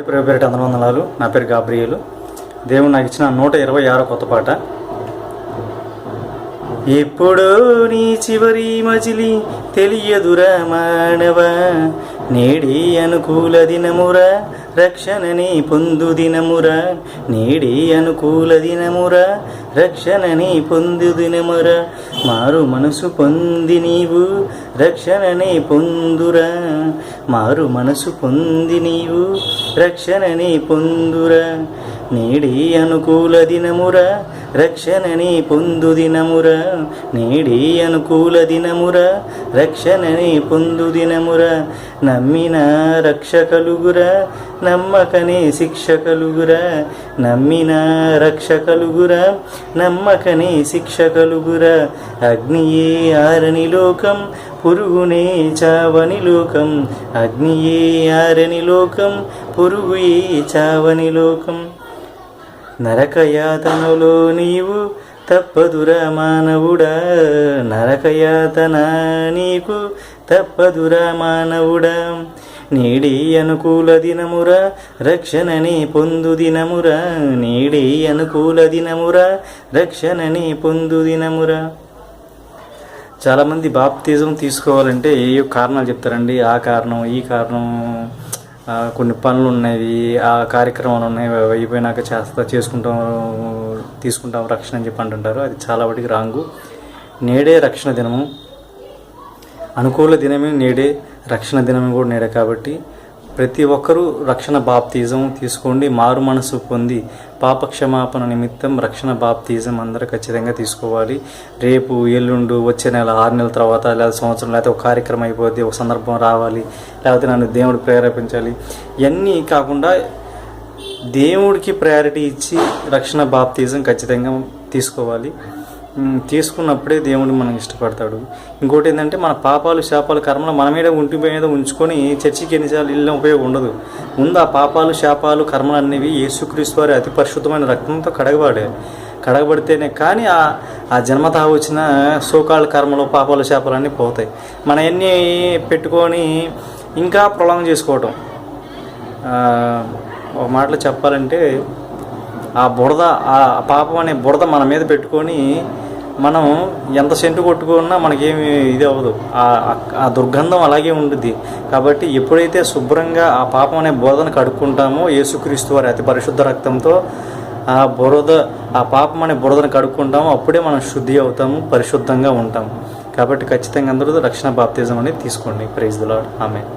ప్రేమ పేరిట వందనాలు. నా పేరు గాబ్రియేలు. దేవుడు నాకు ఇచ్చిన 126 కొత్త పాట. ఎప్పుడో నీ చివరి మజిలి తెలియదురా మానవ, నేడి అనుకూల దినమురా రక్షణని పొందు దినమురా, నేడి అనుకూల దినమురా రక్షణని పొందు దినమురా, మారు మనసు పొంది నీవు రక్షణని పొందురా, మారు మనసు పొంది నీవు రక్షణని పొందురా, నేడి అనుకూల దినమురా రక్షణని పొందు దినమురా, నేడి అనుకూల దినమురా రక్షణని పొందు దినమురా, నమ్మిన రక్ష కలుగురా నమ్మకనే శిక్ష కలుగురా, నమ్మిన రక్ష కలుగురా నమ్మకనే శిక్ష కలుగురా, అగ్నియే ఆరని లోకం పురుగునే చావని లోకం, అగ్నియే ఆరని లోకం పురుగుయే చావని లోకం, నరకయాతనలో నీవు తప్పదురా మానవుడా, నరకయాతన నీకు తప్పదురా మానవుడా, నేడి అనుకూల దినమురా రక్షణని పొందు దినమురా, నేడి అనుకూల దినమురా రక్షణని పొందు దినమురా. చాలామంది బాప్తిజం తీసుకోవాలంటే ఏ కారణాలు చెప్తారండి. ఆ కారణం ఈ కారణం, కొన్ని పనులు ఉన్నాయి, ఆ కార్యక్రమాలు ఉన్నాయి, అయిపోయినాక తీసుకుంటాం రక్షణ అని చెప్పి అంటుంటారు. అది చాలా వాటికి రాంగు. నేడే రక్షణ దినము, అనుకూల దినమే నేడే, రక్షణ దినమే కూడా నేడే. కాబట్టి ప్రతి ఒక్కరూ రక్షణ బాప్తిజం తీసుకోండి. మారు మనసు పొంది పాపక్షమాపణ నిమిత్తం రక్షణ బాప్తిజం అందరూ ఖచ్చితంగా తీసుకోవాలి. రేపు ఎల్లుండు వచ్చే నెల 6 నెలల తర్వాత లేదా సంవత్సరం లేకపోతే ఒక కార్యక్రమం అయిపోద్ది, ఒక సందర్భం రావాలి, లేకపోతే నన్ను దేవుడు ప్రేరేపించాలి, ఇవన్నీ కాకుండా దేవుడికి ప్రయారిటీ ఇచ్చి రక్షణ బాప్తిజం ఖచ్చితంగా తీసుకోవాలి. తీసుకున్నప్పుడే దేవుడు మనకి ఇష్టపడతాడు. ఇంకోటి ఏంటంటే మన పాపాలు శాపాలు కర్మలు మన మీద మీద ఉంచుకొని చర్చికి ఎన్నిసార్లు వెళ్ళిన ఉపయోగం ఉండదు. ముందు ఆ పాపాలు శాపాలు కర్మలు అనేవి యేసుక్రీస్తు వారి అతి పరిశుద్ధమైన రక్తంతో కడగబడితేనే కానీ ఆ జన్మతా వచ్చిన సోకాళ్ళ కర్మలు పాపాలు శాపాలు అన్నీ పోతాయి. మన అన్నీ పెట్టుకొని ఇంకా ప్రొలాంగ్ చేసుకోవటం. ఒక మాటలో చెప్పాలంటే ఆ బురద, ఆ పాపం అనే బురద మన మీద పెట్టుకొని మనం ఎంత సెంటు కొట్టుకున్నా మనకేమి ఇది అవ్వదు. ఆ దుర్గంధం అలాగే ఉంటుంది. కాబట్టి ఎప్పుడైతే శుభ్రంగా ఆ పాపం అనే బురదను కడుక్కుంటామో యేసుక్రీస్తు వారి అతి పరిశుద్ధ రక్తంతో ఆ పాపం అనే బురదను కడుక్కుంటామో అప్పుడే మనం శుద్ధి అవుతాము, పరిశుద్ధంగా ఉంటాము. కాబట్టి ఖచ్చితంగా అందరూ రక్షణ బాప్తిజం అనేది తీసుకోండి. Praise the Lord. ఆమేన్.